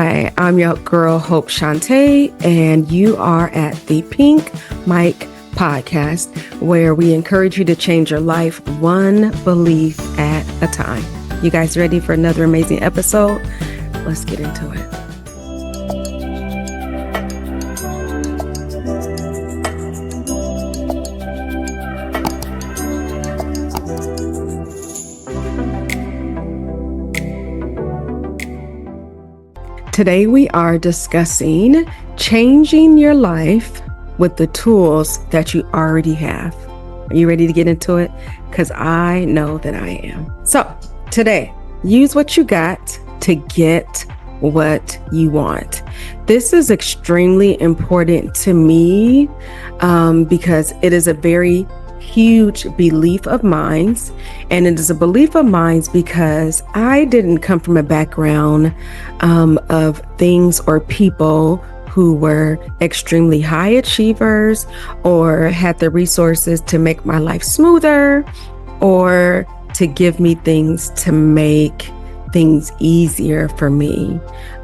Hi, I'm your girl, Hope Shantae, and you are at the Pink Mic Podcast, where we encourage you to change your life one belief at a time. You guys ready for another amazing episode? Let's get into it. Today we are discussing changing your life with the tools that you already have. Are you ready to get into it? Because I know that I am. So today, use what you got to get what you want. This is extremely important to me because it is a very huge belief of mine. And it is a belief of mine because I didn't come from a background of things or people who were extremely high achievers or had the resources to make my life smoother or to give me things to make things easier for me.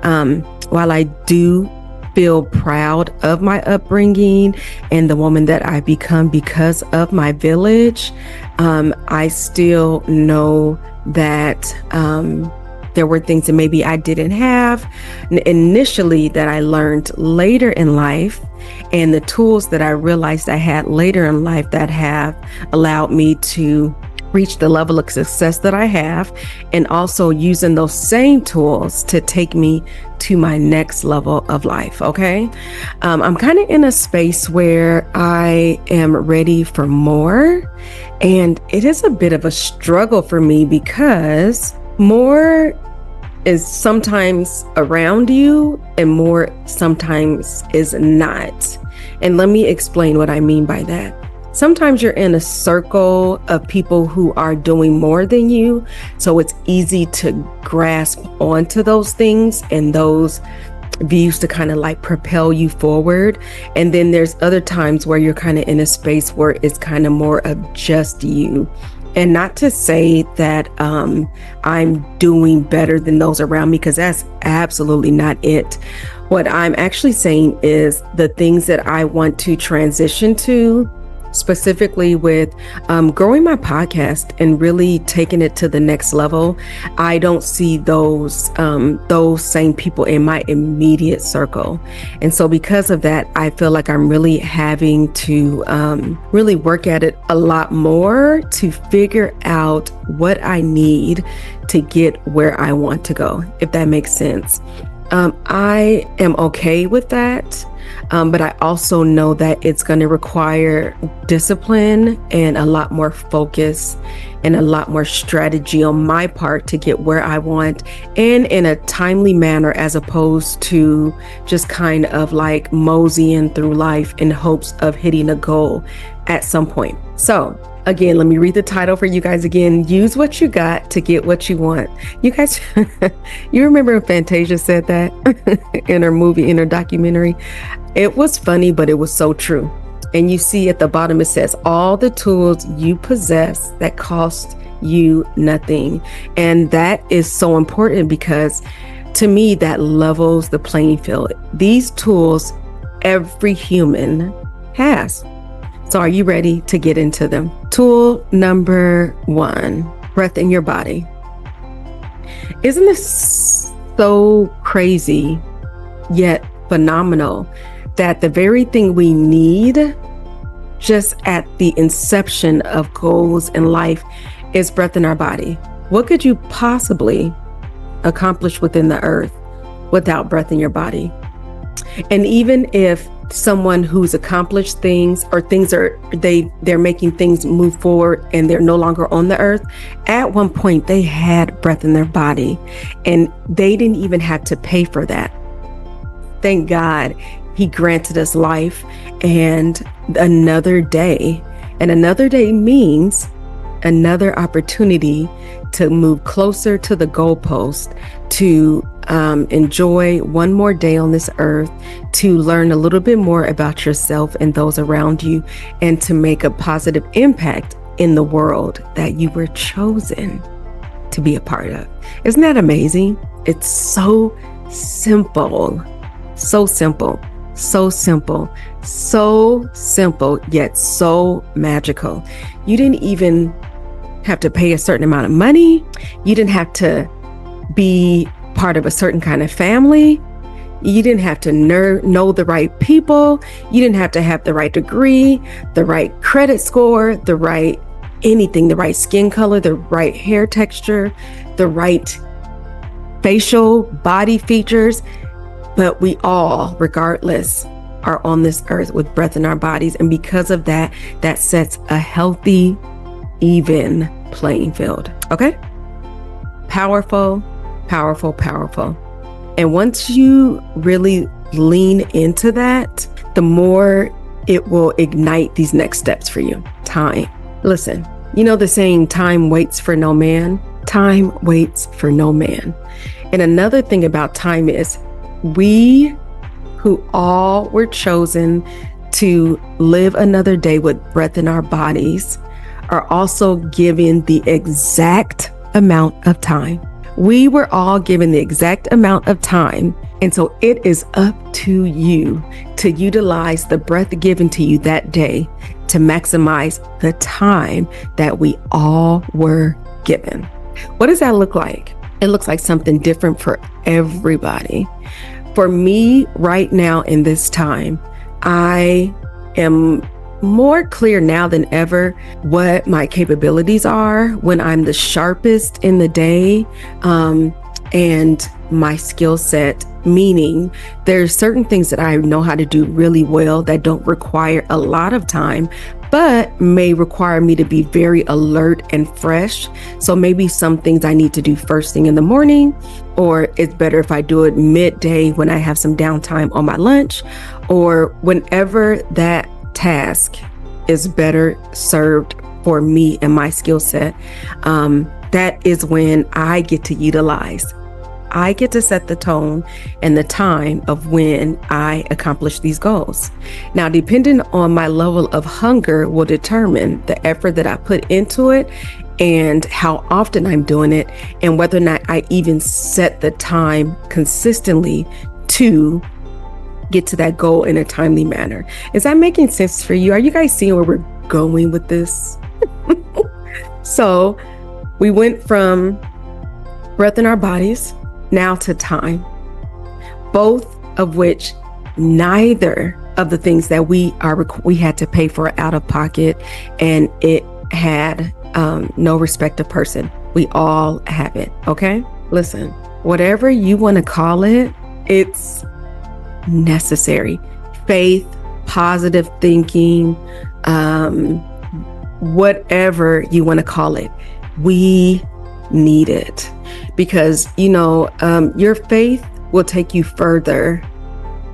While I do feel proud of my upbringing and the woman that I become because of my village, I still know that there were things that maybe I didn't have initially that I learned later in life, and the tools that I realized I had later in life that have allowed me to reach the level of success that I have, and also using those same tools to take me to my next level of life. Okay. I'm kind of in a space where I am ready for more, and it is a bit of a struggle for me because more is sometimes around you and more sometimes is not. And let me explain what I mean by that. Sometimes you're in a circle of people who are doing more than you, so it's easy to grasp onto those things and those views to kind of like propel you forward. And then there's other times where you're kind of in a space where it's kind of more of just you. And not to say that I'm doing better than those around me, because that's absolutely not it. What I'm actually saying is the things that I want to transition to, specifically with growing my podcast and really taking it to the next level. I don't see those same people in my immediate circle. And so because of that, I feel like I'm really having to really work at it a lot more to figure out what I need to get where I want to go, if that makes sense. I am okay with that. But I also know that it's going to require discipline and a lot more focus and a lot more strategy on my part to get where I want, and in a timely manner, as opposed to just kind of like moseying through life in hopes of hitting a goal at some point. So again, let me read the title for you guys again. Use what you got to get what you want. You guys, you remember when Fantasia said that in her documentary? It was funny, but it was so true. And you see at the bottom, it says, all the tools you possess that cost you nothing. And that is so important because to me, that levels the playing field. These tools, every human has. So are you ready to get into them? Tool number 1, breath in your body. Isn't this so crazy yet phenomenal that the very thing we need just at the inception of goals in life is breath in our body? What could you possibly accomplish within the earth without breath in your body? And even if someone who's accomplished things, or they're making things move forward and they're no longer on the earth, at one point they had breath in their body and they didn't even have to pay for that. Thank God he granted us life and another day. And another day means another opportunity to move closer to the goalpost, to enjoy one more day on this earth, to learn a little bit more about yourself and those around you, and to make a positive impact in the world that you were chosen to be a part of. Isn't that amazing? It's so simple. So simple. So simple. So simple, yet so magical. You didn't even have to pay a certain amount of money. You didn't have to be part of a certain kind of family. You didn't have to know the right people. You didn't have to have the right degree, the right credit score, the right anything, the right skin color, the right hair texture, the right facial body features. But we all, regardless, are on this earth with breath in our bodies. And because of that, that sets a healthy, even playing field. Okay? Powerful, powerful, powerful. And once you really lean into that, the more it will ignite these next steps for you. Time. Listen, you know the saying, time waits for no man? Time waits for no man. And another thing about time is we who all were chosen to live another day with breath in our bodies are also given the exact amount of time. We were all given the exact amount of time. And so it is up to you to utilize the breath given to you that day to maximize the time that we all were given. What does that look like? It looks like something different for everybody. For me, right now in this time, I am more clear now than ever what my capabilities are when I'm the sharpest in the day, and my skill set, meaning there's certain things that I know how to do really well that don't require a lot of time, but may require me to be very alert and fresh. So maybe some things I need to do first thing in the morning, or it's better if I do it midday when I have some downtime on my lunch, or whenever that task is better served for me and my skill set. That is when I get to utilize. I get to set the tone and the time of when I accomplish these goals. Now, depending on my level of hunger will determine the effort that I put into it and how often I'm doing it, and whether or not I even set the time consistently to get to that goal in a timely manner. Is that making sense for you? Are you guys seeing where we're going with this? So we went from breath in our bodies now to time, both of which neither of the things that we had to pay for out of pocket, and it had no respect of person. We all have it. Okay, listen, whatever you want to call it, it's necessary. Faith, positive thinking, whatever you want to call it, we need it, because your faith will take you further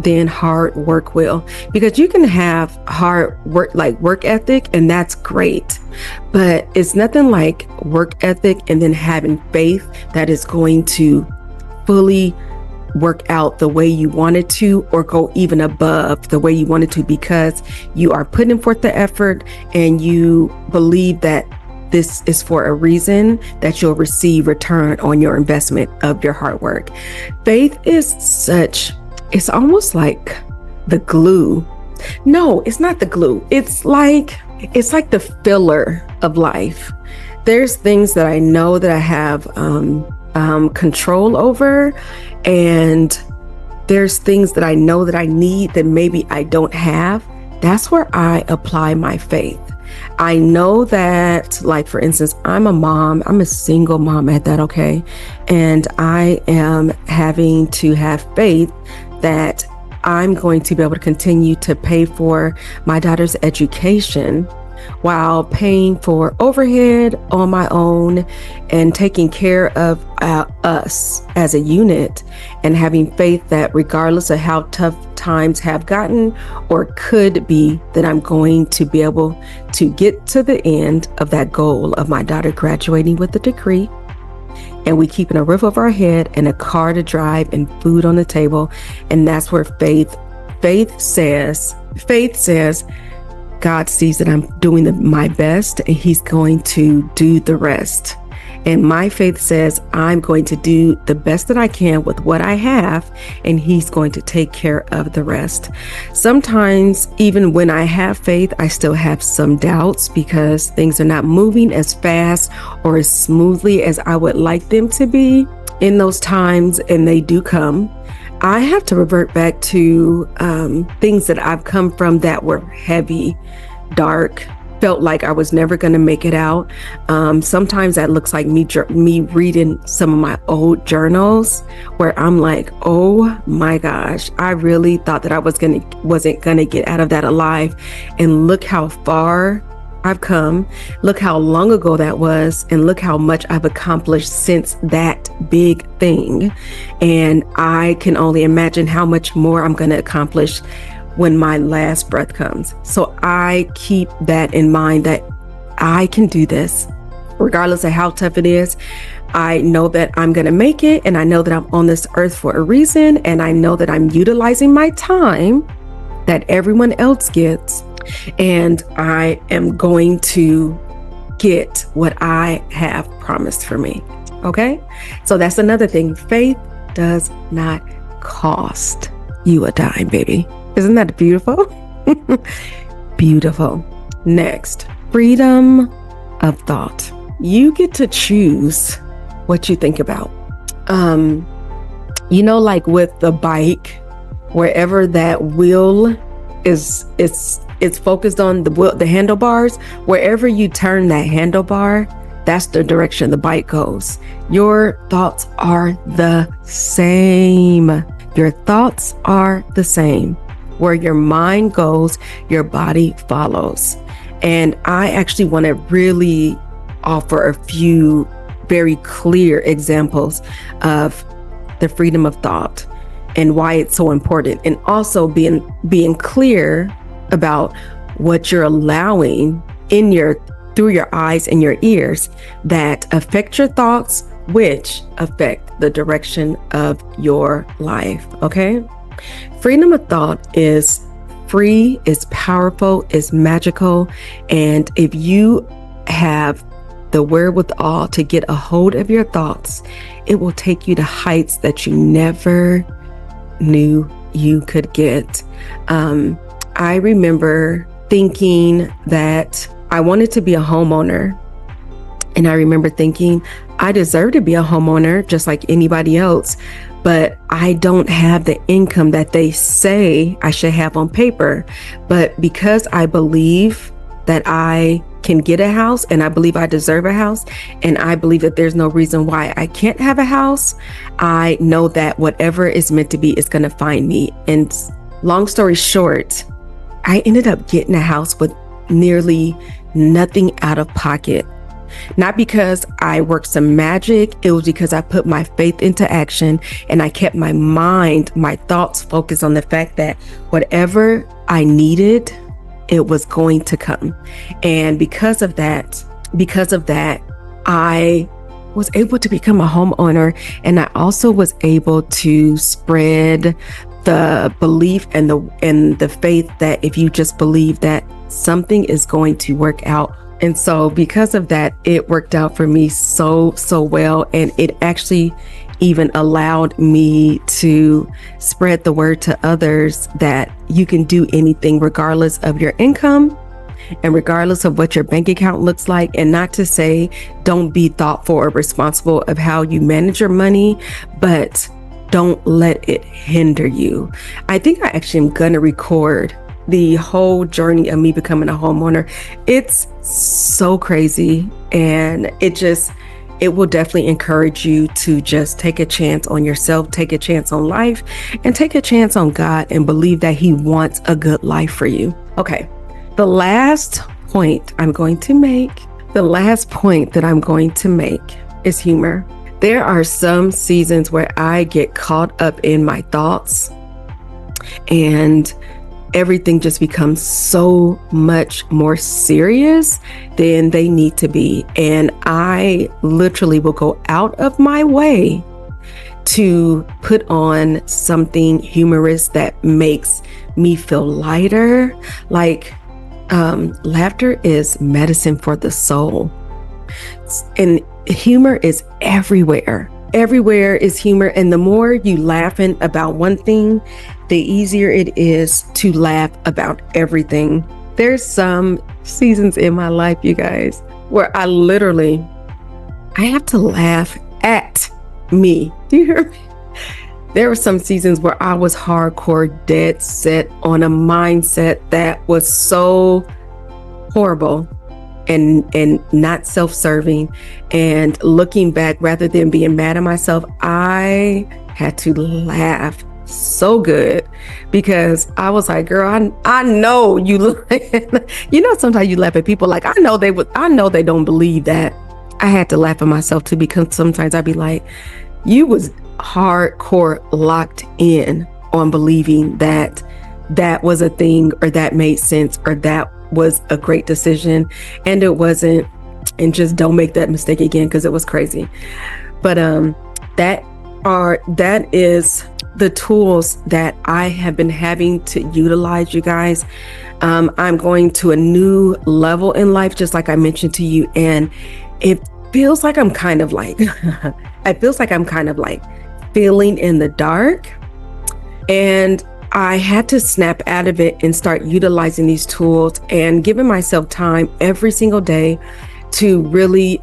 than hard work will, because you can have hard work, like work ethic, and that's great, but it's nothing like work ethic and then having faith that is going to fully work out the way you wanted to, or go even above the way you wanted to, because you are putting forth the effort and you believe that this is for a reason, that you'll receive return on your investment of your hard work. Faith is it's almost like the glue. No, it's not the glue. It's like the filler of life. There's things that I know that I have control over, and there's things that I know that I need that maybe I don't have. That's where I apply my faith. I know that, like, for instance, I'm a mom, I'm a single mom at that, okay? And I am having to have faith that I'm going to be able to continue to pay for my daughter's education while paying for overhead on my own and taking care of us as a unit, and having faith that regardless of how tough times have gotten or could be, that I'm going to be able to get to the end of that goal of my daughter graduating with a degree, and we keeping a roof over our head and a car to drive and food on the table. And that's where faith says, God sees that I'm doing my best, and he's going to do the rest. And my faith says I'm going to do the best that I can with what I have, and He's going to take care of the rest. Sometimes, even when I have faith, I still have some doubts because things are not moving as fast or as smoothly as I would like them to be. In those times, and they do come, I have to revert back to things that I've come from that were heavy, dark, felt like I was never going to make it out. Sometimes that looks like me reading some of my old journals where I'm like, oh my gosh, I really thought that I wasn't going to get out of that alive. And look how far I've come. Look how long ago that was, and look how much I've accomplished since that big thing. And I can only imagine how much more I'm going to accomplish when my last breath comes. So I keep that in mind, that I can do this regardless of how tough it is. I know that I'm going to make it, and I know that I'm on this earth for a reason, and I know that I'm utilizing my time that everyone else gets, and I am going to get what I have promised for me. Okay? So that's another thing. Faith does not cost you a dime, baby. Isn't that beautiful? Beautiful. Next, freedom of thought. You get to choose what you think about. Like with the bike, wherever that wheel is focused on the handlebars, wherever you turn that handlebar, that's the direction the bike goes. Your thoughts are the same. Your thoughts are the same. Where your mind goes, your body follows. And I actually want to really offer a few very clear examples of the freedom of thought and why it's so important, and also being clear about what you're allowing through your eyes and your ears that affect your thoughts, which affect the direction of your life. Okay? Freedom of thought is free, is powerful, is magical. And if you have the wherewithal to get a hold of your thoughts, it will take you to heights that you never knew you could get. I remember thinking that I wanted to be a homeowner. And I remember thinking I deserve to be a homeowner just like anybody else, but I don't have the income that they say I should have on paper. But because I believe that I can get a house, and I believe I deserve a house, and I believe that there's no reason why I can't have a house, I know that whatever is meant to be is going to find me. And long story short, I ended up getting a house with nearly nothing out of pocket. Not because I worked some magic, it was because I put my faith into action, and I kept my mind, my thoughts focused on the fact that whatever I needed, it was going to come. And because of that, I was able to become a homeowner, and I also was able to spread the belief and the faith that if you just believe that something is going to work out. And so because of that, it worked out for me so well. And it actually even allowed me to spread the word to others that you can do anything regardless of your income and regardless of what your bank account looks like. And not to say don't be thoughtful or responsible of how you manage your money, but don't let it hinder you. I think I actually am going to record the whole journey of me becoming a homeowner. It's so crazy, and it will definitely encourage you to just take a chance on yourself, take a chance on life, and take a chance on God, and believe that He wants a good life for you. Okay, the last point I'm going to make is humor. There are some seasons where I get caught up in my thoughts, and everything just becomes so much more serious than they need to be. And I literally will go out of my way to put on something humorous that makes me feel lighter. Like, laughter is medicine for the soul. And humor is everywhere. Everywhere is humor. And the more you laughing about one thing, the easier it is to laugh about everything. There's some seasons in my life, you guys, where I have to laugh at me. Do you hear me? There were some seasons where I was hardcore dead set on a mindset that was so horrible and not self-serving. And looking back, rather than being mad at myself, I had to laugh so good, because I was like, girl, I know you look, sometimes you laugh at people like, I know they don't believe that. I had to laugh at myself too, because sometimes I'd be like, you was hardcore locked in on believing that that was a thing, or that made sense, or that was a great decision, and it wasn't. And just don't make that mistake again, because it was crazy. But that is the tools that I have been having to utilize, you guys. I'm going to a new level in life, just like I mentioned to you, and it feels like I'm kind of like feeling in the dark, and I had to snap out of it and start utilizing these tools and giving myself time every single day to really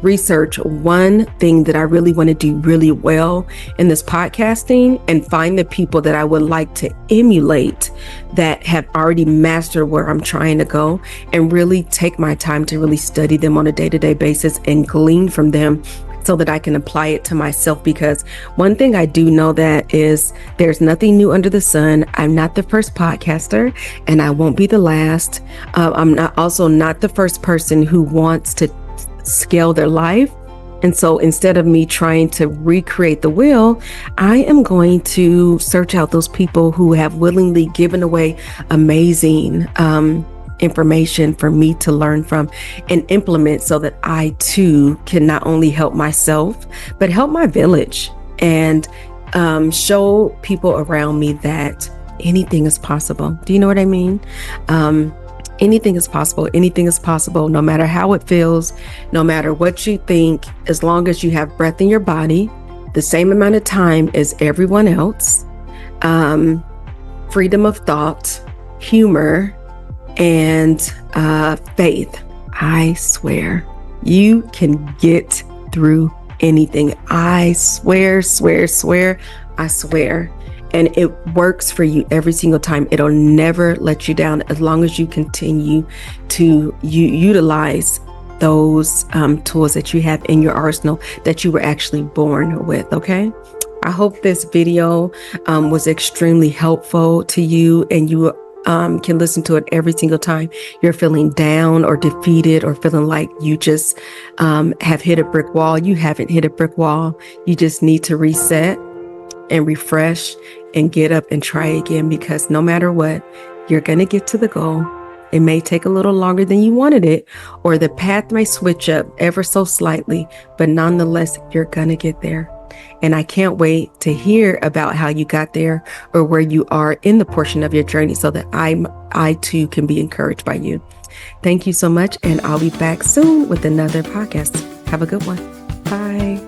research one thing that I really want to do really well in this podcasting, and find the people that I would like to emulate that have already mastered where I'm trying to go, and really take my time to really study them on a day-to-day basis and glean from them, so that I can apply it to myself. Because one thing I do know that is there's nothing new under the sun. I'm not the first podcaster, and I won't be the last. I'm not the first person who wants to scale their life. And so instead of me trying to recreate the wheel, I am going to search out those people who have willingly given away amazing information for me to learn from and implement, so that I too can not only help myself, but help my village, and show people around me that anything is possible. Do you know what I mean? Anything is possible. Anything is possible, no matter how it feels, no matter what you think, as long as you have breath in your body, the same amount of time as everyone else, freedom of thought, humor, and faith. I swear you can get through anything. I swear. I swear. And it works for you every single time. It'll never let you down, as long as you continue to utilize those tools that you have in your arsenal that you were actually born with. Okay. I hope this video was extremely helpful to you, and you can listen to it every single time you're feeling down or defeated, or feeling like you just have hit a brick wall. You haven't hit a brick wall. You just need to reset and refresh and get up and try again, because no matter what, you're going to get to the goal. It may take a little longer than you wanted it, or the path may switch up ever so slightly, but nonetheless, you're going to get there. And I can't wait to hear about how you got there, or where you are in the portion of your journey, so that I too can be encouraged by you. Thank you so much. And I'll be back soon with another podcast. Have a good one. Bye.